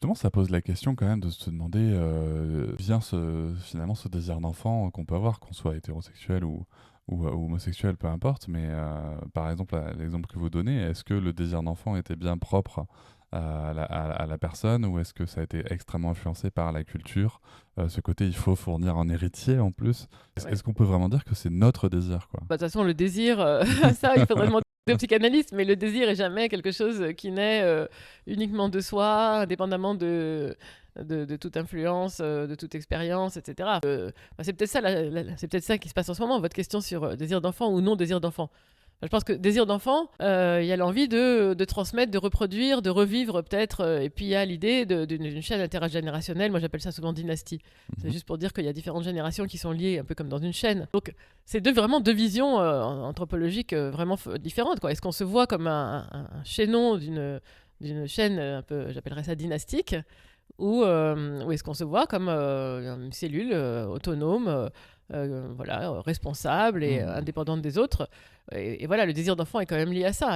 Justement, ça pose la question quand même de se demander vient finalement ce désir d'enfant qu'on peut avoir, qu'on soit hétérosexuel ou homosexuel, peu importe. Mais par exemple, l'exemple que vous donnez, est-ce que le désir d'enfant était bien propre à la personne ou est-ce que ça a été extrêmement influencé par la culture? Ce côté, il faut fournir un héritier en plus. Ouais. Est-ce qu'on peut vraiment dire que c'est notre désir, quoi? Bah, de toute façon, le désir, ça, il faudrait demander au psychanalyste, mais le désir est jamais quelque chose qui naît uniquement de soi, indépendamment de toute influence, de toute expérience, etc. Bah, c'est peut-être ça, c'est peut-être ça qui se passe en ce moment. Votre question sur désir d'enfant ou non désir d'enfant. Je pense que désir d'enfant, il y a l'envie de transmettre, de reproduire, de revivre peut-être. Et puis il y a l'idée d'une chaîne intergénérationnelle. Moi j'appelle ça souvent dynastie. C'est Mhm. juste pour dire qu'il y a différentes générations qui sont liées un peu comme dans une chaîne. Donc c'est vraiment deux visions anthropologiques vraiment différentes, quoi. Est-ce qu'on se voit comme un chaînon d'une chaîne un peu, j'appellerais ça dynastique, ou est-ce qu'on se voit comme une cellule autonome, voilà, responsable et Mhm. indépendante des autres. Et voilà, le désir d'enfant est quand même lié à ça.